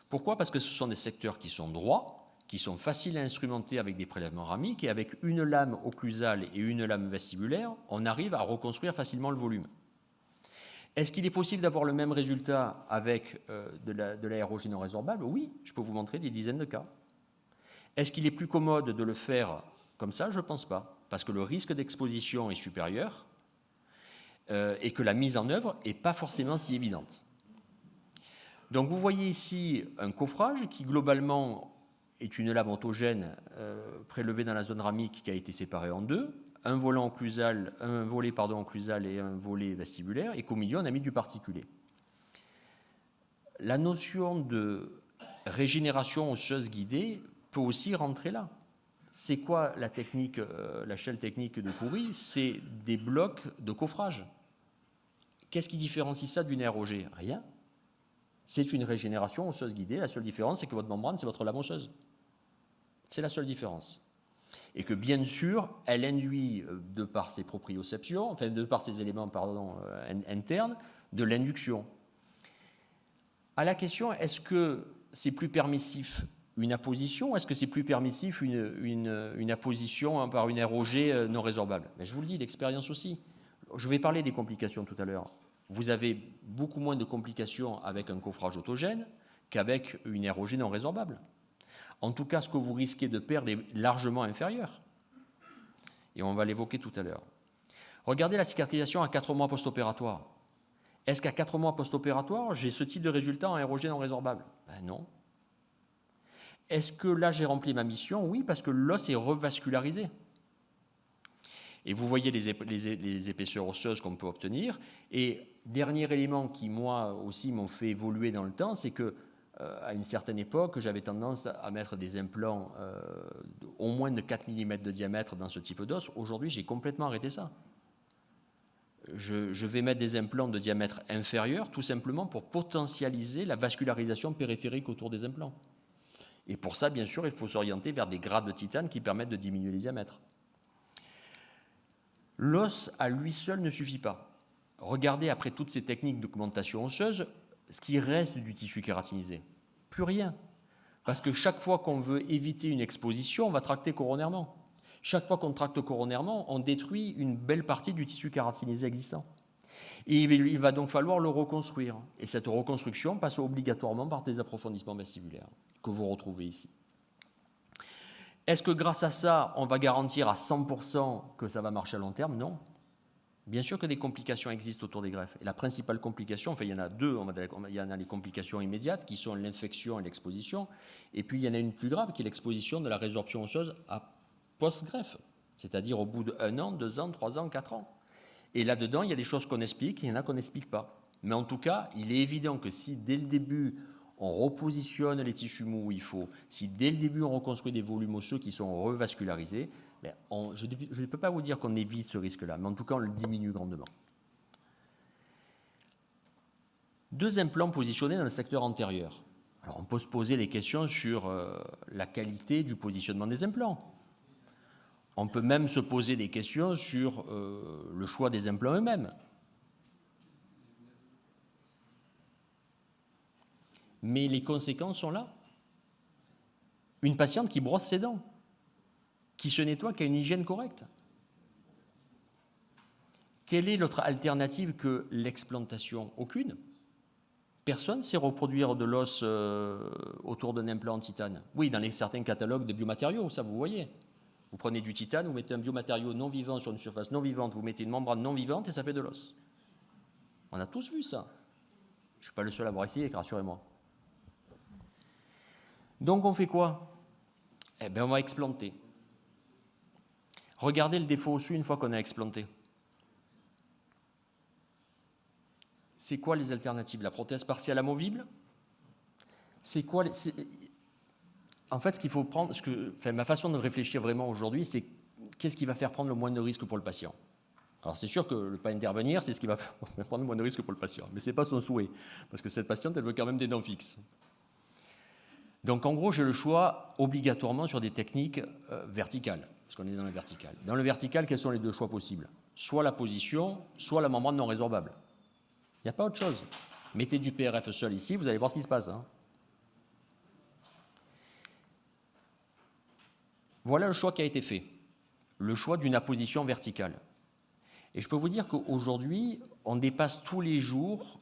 Pourquoi? Parce que ce sont des secteurs qui sont droits, qui sont faciles à instrumenter avec des prélèvements ramiques, et avec une lame occlusale et une lame vestibulaire, on arrive à reconstruire facilement le volume. Est-ce qu'il est possible d'avoir le même résultat avec de la ROG non résorbable? Oui, je peux vous montrer des dizaines de cas. Est-ce qu'il est plus commode de le faire comme ça? Je ne pense pas, parce que le risque d'exposition est supérieur et que la mise en œuvre n'est pas forcément si évidente. Donc vous voyez ici un coffrage qui globalement est une lame autogène prélevée dans la zone ramique qui a été séparée en deux, un volet occlusal et un volet vestibulaire, et qu'au milieu on a mis du particulé. La notion de régénération osseuse guidée peut aussi rentrer là. C'est quoi la technique, la shell technique de Khoury? C'est des blocs de coffrage. Qu'est-ce qui différencie ça d'une ROG? Rien. C'est une régénération osseuse guidée. La seule différence, c'est que votre membrane, c'est votre lame osseuse. C'est la seule différence. Et que bien sûr, elle induit, de par ses proprioceptions, enfin de par ses éléments internes, de l'induction. À la question, est-ce que c'est plus permissif une apposition ou est-ce que c'est plus permissif une apposition par une ROG non résorbable? Mais je vous le dis, l'expérience aussi. Je vais parler des complications tout à l'heure. Vous avez beaucoup moins de complications avec un coffrage autogène qu'avec une ROG non résorbable. En tout cas, ce que vous risquez de perdre est largement inférieur. Et on va l'évoquer tout à l'heure. Regardez la cicatrisation à 4 mois post-opératoire. Est-ce qu'à 4 mois post-opératoire, j'ai ce type de résultat en ROG non résorbable? Ben non. Est-ce que là, j'ai rempli ma mission? Oui, parce que l'os est revascularisé. Et vous voyez les épaisseurs osseuses qu'on peut obtenir. Et dernier élément qui, moi aussi, m'ont fait évoluer dans le temps, c'est que à une certaine époque, j'avais tendance à mettre des implants au moins de 4 mm de diamètre dans ce type d'os. Aujourd'hui, j'ai complètement arrêté ça. Je vais mettre des implants de diamètre inférieur, tout simplement pour potentialiser la vascularisation périphérique autour des implants. Et pour ça, bien sûr, il faut s'orienter vers des grades de titane qui permettent de diminuer les diamètres. L'os, à lui seul, ne suffit pas. Regardez, après toutes ces techniques d'augmentation osseuse, ce qui reste du tissu kératinisé. Plus rien. Parce que chaque fois qu'on veut éviter une exposition, on va tracter coronairement. Chaque fois qu'on tracte coronairement, on détruit une belle partie du tissu kératinisé existant. Et il va donc falloir le reconstruire. Et cette reconstruction passe obligatoirement par des approfondissements vestibulaires que vous retrouvez ici. Est-ce que grâce à ça, on va garantir à 100% que ça va marcher à long terme? Non. Bien sûr que des complications existent autour des greffes. Et la principale complication, enfin il y en a deux, il y en a les complications immédiates qui sont l'infection et l'exposition. Et puis il y en a une plus grave qui est l'exposition de la résorption osseuse à post-greffe, c'est-à-dire au bout d'1 an, 2 ans, 3 ans, 4 ans. Et là-dedans, il y a des choses qu'on explique et il y en a qu'on n'explique pas. Mais en tout cas, il est évident que si dès le début, on repositionne les tissus mous où il faut, si dès le début, on reconstruit des volumes osseux qui sont revascularisés, ben je ne peux pas vous dire qu'on évite ce risque-là, mais en tout cas, on le diminue grandement. 2 implants positionnés dans le secteur antérieur. Alors, on peut se poser des questions sur la qualité du positionnement des implants. On peut même se poser des questions sur le choix des implants eux-mêmes. Mais les conséquences sont là. Une patiente qui brosse ses dents, qui se nettoie, qui a une hygiène correcte. Quelle est l'autre alternative que l'explantation? Aucune. Personne ne sait reproduire de l'os autour d'un implant en titane. Oui, dans certains catalogues de biomatériaux, ça vous voyez. Vous prenez du titane, vous mettez un biomatériau non vivant sur une surface non vivante, vous mettez une membrane non vivante et ça fait de l'os. On a tous vu ça. Je ne suis pas le seul à avoir essayé, rassurez-moi. Donc on fait quoi? Eh bien on va explanter. Regardez le défaut osseux une fois qu'on a explanté. C'est quoi les alternatives? La prothèse partielle amovible? C'est quoi En fait, ce qu'il faut prendre, ma façon de réfléchir vraiment aujourd'hui, c'est qu'est-ce qui va faire prendre le moins de risques pour le patient. Alors c'est sûr que ne pas intervenir, c'est ce qui va faire prendre le moins de risques pour le patient, mais ce n'est pas son souhait, parce que cette patiente, elle veut quand même des dents fixes. Donc en gros, j'ai le choix obligatoirement sur des techniques verticales, parce qu'on est dans le vertical. Dans le vertical, quels sont les 2 choix possibles? Soit la position, soit la membrane non résorbable. Il n'y a pas autre chose. Mettez du PRF seul ici, vous allez voir ce qui se passe. Voilà le choix qui a été fait, le choix d'une apposition verticale. Et je peux vous dire qu'aujourd'hui, on dépasse tous les jours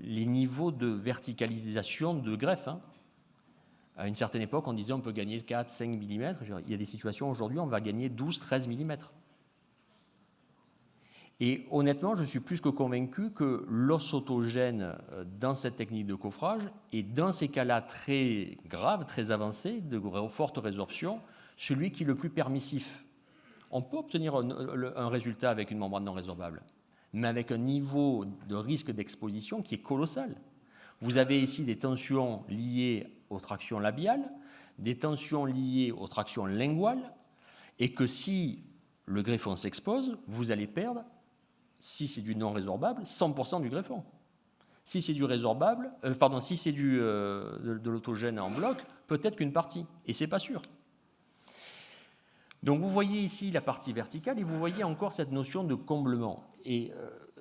les niveaux de verticalisation de greffe. À une certaine époque, on disait on peut gagner 4, 5 mm. Il y a des situations aujourd'hui, on va gagner 12, 13 mm. Et honnêtement, je suis plus que convaincu que l'os autogène dans cette technique de coffrage est dans ces cas-là très graves, très avancés, de forte résorption, celui qui est le plus permissif. On peut obtenir un résultat avec une membrane non résorbable, mais avec un niveau de risque d'exposition qui est colossal. Vous avez ici des tensions liées aux tractions labiales, des tensions liées aux tractions linguales, et que si le greffon s'expose, vous allez perdre, si c'est du non résorbable, 100% du greffon. Si c'est du résorbable, si c'est de l'autogène en bloc, peut-être qu'une partie, et c'est pas sûr. Donc vous voyez ici la partie verticale et vous voyez encore cette notion de comblement. Et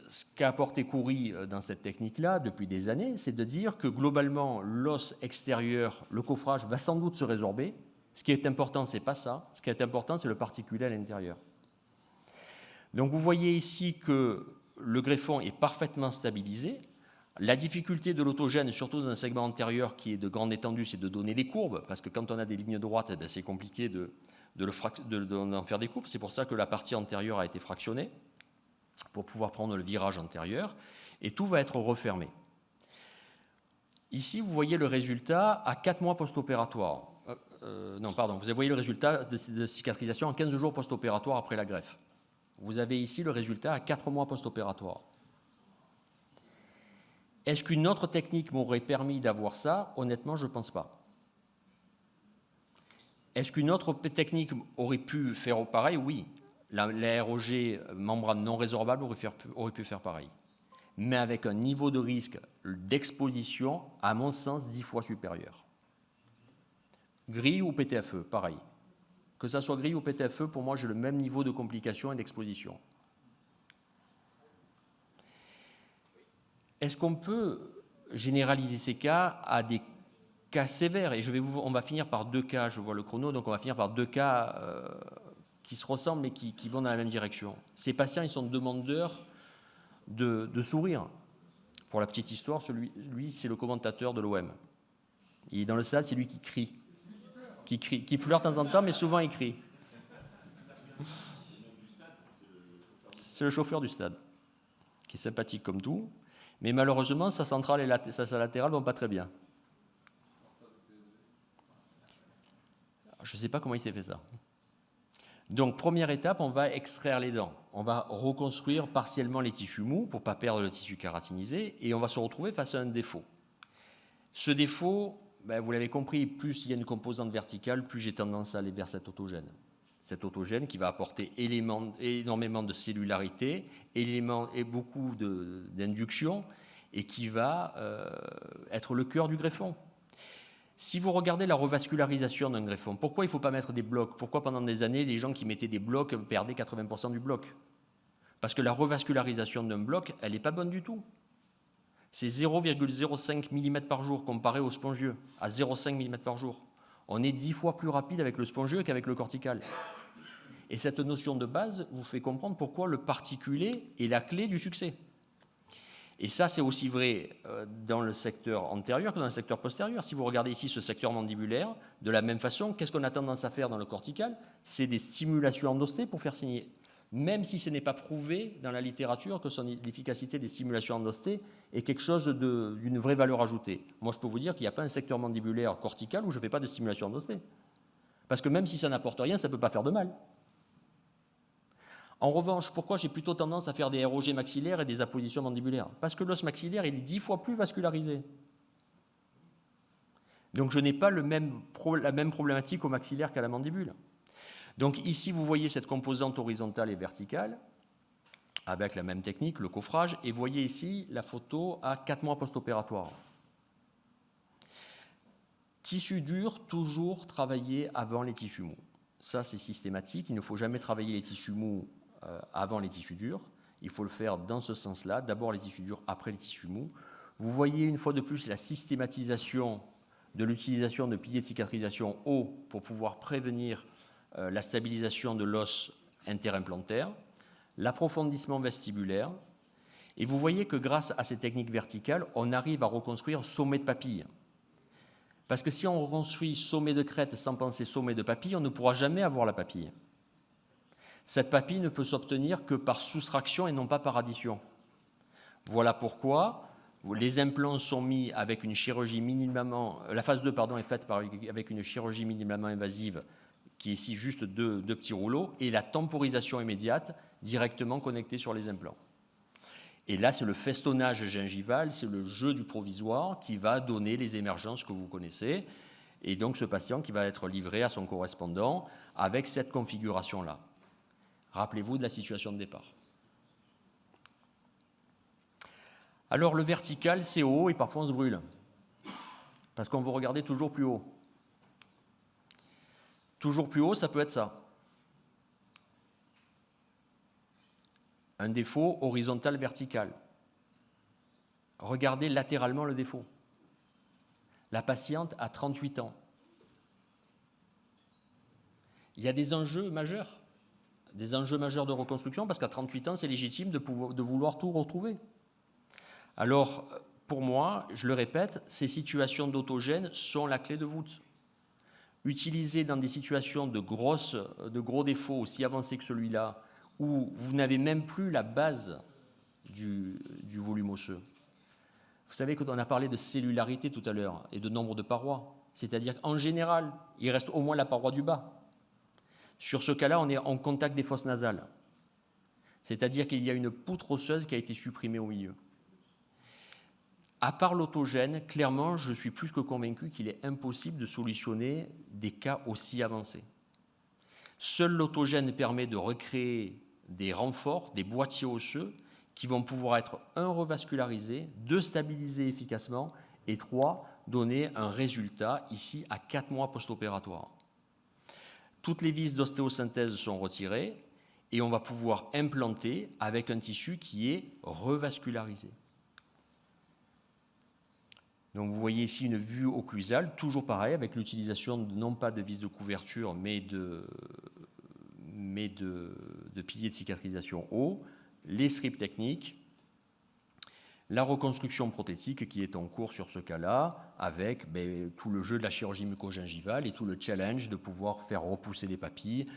ce qu'a apporté Khoury dans cette technique-là depuis des années, c'est de dire que globalement, l'os extérieur, le coffrage, va sans doute se résorber. Ce qui est important, ce n'est pas ça. Ce qui est important, c'est le particulé à l'intérieur. Donc vous voyez ici que le greffon est parfaitement stabilisé. La difficulté de l'autogène, surtout dans un segment antérieur qui est de grande étendue, c'est de donner des courbes, parce que quand on a des lignes droites, c'est compliqué d'en faire des courbes. C'est pour ça que la partie antérieure a été fractionnée, pour pouvoir prendre le virage antérieur, et tout va être refermé. Ici, vous voyez le résultat à 4 mois post-opératoire. Vous voyez le résultat de cicatrisation en 15 jours post-opératoire après la greffe. Vous avez ici le résultat à 4 mois post-opératoire. Est-ce qu'une autre technique m'aurait permis d'avoir ça? Honnêtement, je ne pense pas. Est-ce qu'une autre technique aurait pu faire pareil? Oui. La ROG membrane non résorbable aurait pu faire pareil. Mais avec un niveau de risque d'exposition, à mon sens, 10 fois supérieur. Grille ou PTFE, pareil. Que ça soit grille ou PTFE, pour moi, j'ai le même niveau de complication et d'exposition. Est-ce qu'on peut généraliser ces cas à des cas sévères? Et on va finir par 2 cas, je vois le chrono, donc on va finir par 2 cas qui se ressemblent mais qui vont dans la même direction. Ces patients, ils sont demandeurs de sourire. Pour la petite histoire, lui, c'est le commentateur de l'OM. Il est dans le stade, c'est lui qui crie, qui pleure de temps en temps, mais souvent il crie. C'est le chauffeur du stade, qui est sympathique comme tout, mais malheureusement, sa centrale et sa latérale ne vont pas très bien. Je ne sais pas comment il s'est fait ça. Donc, première étape, on va extraire les dents. On va reconstruire partiellement les tissus mous pour ne pas perdre le tissu kératinisé et on va se retrouver face à un défaut. Ce défaut, vous l'avez compris, plus il y a une composante verticale, plus j'ai tendance à aller vers cet autogène. Cet autogène qui va apporter énormément de cellularité, et beaucoup d'induction et qui va être le cœur du greffon. Si vous regardez la revascularisation d'un greffon, pourquoi il ne faut pas mettre des blocs? Pourquoi pendant des années, les gens qui mettaient des blocs perdaient 80% du bloc? Parce que la revascularisation d'un bloc, elle n'est pas bonne du tout. C'est 0,05 mm par jour comparé au spongieux, à 0,5 mm par jour. On est 10 fois plus rapide avec le spongieux qu'avec le cortical. Et cette notion de base vous fait comprendre pourquoi le particulé est la clé du succès. Et ça, c'est aussi vrai dans le secteur antérieur que dans le secteur postérieur. Si vous regardez ici ce secteur mandibulaire, de la même façon, qu'est-ce qu'on a tendance à faire dans le cortical? C'est des stimulations endostées pour faire signer. Même si ce n'est pas prouvé dans la littérature que l'efficacité des stimulations endostées est quelque chose d'une vraie valeur ajoutée. Moi, je peux vous dire qu'il n'y a pas un secteur mandibulaire cortical où je ne fais pas de stimulation endostée. Parce que même si ça n'apporte rien, ça ne peut pas faire de mal. En revanche, pourquoi j'ai plutôt tendance à faire des ROG maxillaires et des appositions mandibulaires? Parce que l'os maxillaire, il est 10 fois plus vascularisé. Donc je n'ai pas la même problématique au maxillaire qu'à la mandibule. Donc ici, vous voyez cette composante horizontale et verticale, avec la même technique, le coffrage, et vous voyez ici la photo à 4 mois post-opératoire. Tissu dur, toujours travailler avant les tissus mous. Ça, c'est systématique, il ne faut jamais travailler les tissus mous avant les tissus durs. Il faut le faire dans ce sens-là, d'abord les tissus durs, après les tissus mous. Vous voyez une fois de plus la systématisation de l'utilisation de piliers de cicatrisation hauts pour pouvoir prévenir la stabilisation de l'os interimplantaire, l'approfondissement vestibulaire. Et vous voyez que grâce à ces techniques verticales, on arrive à reconstruire sommet de papille. Parce que si on reconstruit sommet de crête sans penser sommet de papille, on ne pourra jamais avoir la papille. Cette papille ne peut s'obtenir que par soustraction et non pas par addition. Voilà pourquoi les implants sont mis avec une chirurgie minimalement... La phase 2 est faite avec une chirurgie minimalement invasive qui est ici juste deux petits rouleaux et la temporisation immédiate directement connectée sur les implants. Et là, c'est le festonnage gingival, c'est le jeu du provisoire qui va donner les émergences que vous connaissez. Et donc, ce patient qui va être livré à son correspondant avec cette configuration-là. Rappelez-vous de la situation de départ. Alors, le vertical, c'est haut et parfois on se brûle. Parce qu'on veut regarder toujours plus haut. Toujours plus haut, ça peut être ça. Un défaut horizontal-vertical. Regardez latéralement le défaut. La patiente a 38 ans. Il y a des enjeux majeurs de reconstruction, parce qu'à 38 ans, c'est légitime de vouloir tout retrouver. Alors, pour moi, je le répète, ces situations d'autogène sont la clé de voûte. Utilisées dans des situations de gros défauts aussi avancés que celui-là, où vous n'avez même plus la base du volume osseux. Vous savez qu'on a parlé de cellularité tout à l'heure et de nombre de parois. C'est-à-dire qu'en général, il reste au moins la paroi du bas. Sur ce cas-là, on est en contact des fosses nasales. C'est-à-dire qu'il y a une poutre osseuse qui a été supprimée au milieu. À part l'autogène, clairement, je suis plus que convaincu qu'il est impossible de solutionner des cas aussi avancés. Seul l'autogène permet de recréer des renforts, des boîtiers osseux, qui vont pouvoir être, 1, revascularisés, 2, stabilisés efficacement, et 3, donner un résultat, ici, à 4 mois post-opératoire. Toutes les vis d'ostéosynthèse sont retirées, et on va pouvoir implanter avec un tissu qui est revascularisé. Donc vous voyez ici une vue occlusale, toujours pareil, avec l'utilisation non pas de vis de couverture, mais de piliers de cicatrisation hauts, les strips techniques, la reconstruction prothétique qui est en cours sur ce cas-là, avec tout le jeu de la chirurgie mucogingivale et tout le challenge de pouvoir faire repousser les papilles,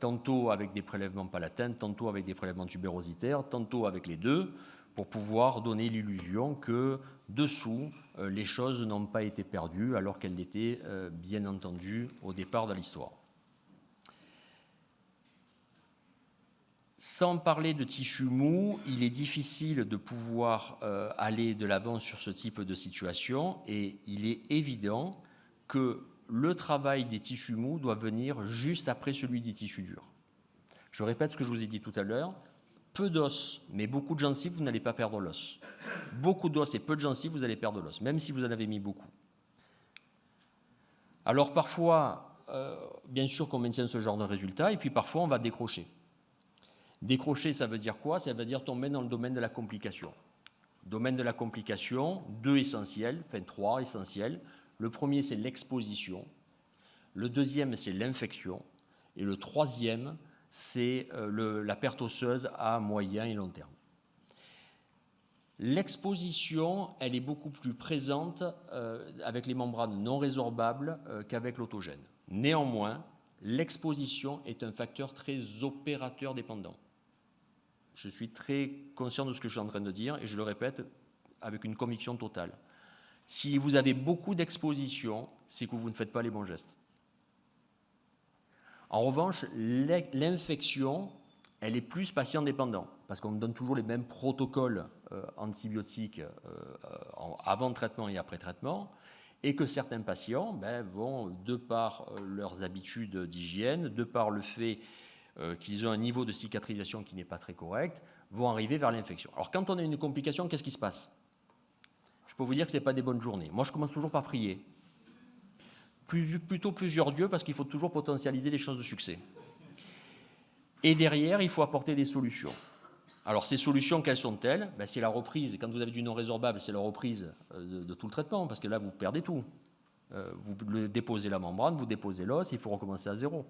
tantôt avec des prélèvements palatins, tantôt avec des prélèvements tubérositaires, tantôt avec les deux, pour pouvoir donner l'illusion que dessous, les choses n'ont pas été perdues alors qu'elles l'étaient bien entendu au départ de l'histoire. Sans parler de tissu mou, il est difficile de pouvoir aller de l'avant sur ce type de situation et il est évident que le travail des tissus mous doit venir juste après celui des tissus durs. Je répète ce que je vous ai dit tout à l'heure, peu d'os, mais beaucoup de gencives, vous n'allez pas perdre l'os. Beaucoup d'os et peu de gencives, vous allez perdre l'os, même si vous en avez mis beaucoup. Alors parfois, bien sûr qu'on maintient ce genre de résultat, et puis parfois on va décrocher. Décrocher, ça veut dire quoi? Ça veut dire tomber dans le domaine de la complication. Domaine de la complication, 2 essentiels, enfin 3 essentiels. Le premier, c'est l'exposition. Le deuxième, c'est l'infection. Et le troisième, c'est la perte osseuse à moyen et long terme. L'exposition, elle est beaucoup plus présente avec les membranes non résorbables qu'avec l'autogène. Néanmoins, l'exposition est un facteur très opérateur dépendant. Je suis très conscient de ce que je suis en train de dire et je le répète avec une conviction totale. Si vous avez beaucoup d'exposition, c'est que vous ne faites pas les bons gestes. En revanche, l'infection, elle est plus patient-dépendant parce qu'on donne toujours les mêmes protocoles antibiotiques avant traitement et après traitement et que certains patients vont, de par leurs habitudes d'hygiène, de par le fait qu'ils ont un niveau de cicatrisation qui n'est pas très correct, vont arriver vers l'infection. Alors quand on a une complication, qu'est-ce qui se passe? Je peux vous dire que ce n'est pas des bonnes journées. Moi, je commence toujours par prier. Plutôt plusieurs dieux, parce qu'il faut toujours potentialiser les chances de succès. Et derrière, il faut apporter des solutions. Alors ces solutions, quelles sont-elles? C'est la reprise. Quand vous avez du non résorbable, c'est la reprise de tout le traitement, parce que là, vous perdez tout. Vous déposez la membrane, vous déposez l'os, il faut recommencer à zéro.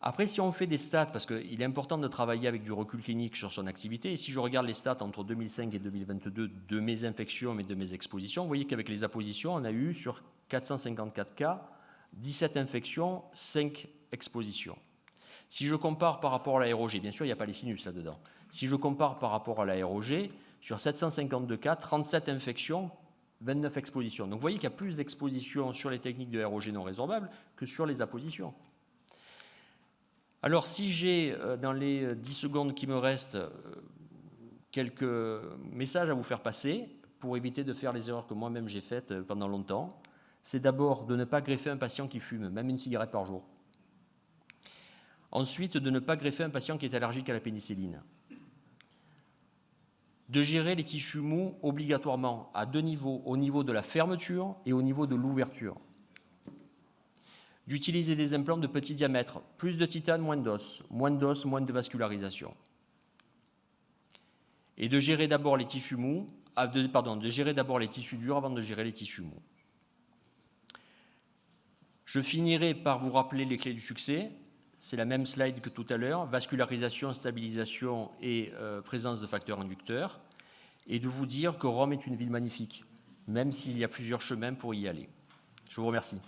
Après, si on fait des stats, parce qu'il est important de travailler avec du recul clinique sur son activité, et si je regarde les stats entre 2005 et 2022 de mes infections et de mes expositions, vous voyez qu'avec les appositions, on a eu sur 454 cas, 17 infections, 5 expositions. Si je compare par rapport à l'aérogé, bien sûr, il n'y a pas les sinus là-dedans. Si je compare par rapport à l'aérogé, sur 752 cas, 37 infections, 29 expositions. Donc vous voyez qu'il y a plus d'expositions sur les techniques de l'aérogé non résorbables que sur les appositions. Alors si j'ai, dans les 10 secondes qui me restent, quelques messages à vous faire passer pour éviter de faire les erreurs que moi-même j'ai faites pendant longtemps, c'est d'abord de ne pas greffer un patient qui fume, même une cigarette par jour. Ensuite, de ne pas greffer un patient qui est allergique à la pénicilline. De gérer les tissus mous obligatoirement à 2 niveaux, au niveau de la fermeture et au niveau de l'ouverture. D'utiliser des implants de petit diamètre, plus de titane, moins d'os, moins de vascularisation. Et de gérer d'abord les tissus mous, de gérer d'abord les tissus durs avant de gérer les tissus mous. Je finirai par vous rappeler les clés du succès. C'est la même slide que tout à l'heure, vascularisation, stabilisation et présence de facteurs inducteurs. Et de vous dire que Rome est une ville magnifique, même s'il y a plusieurs chemins pour y aller. Je vous remercie.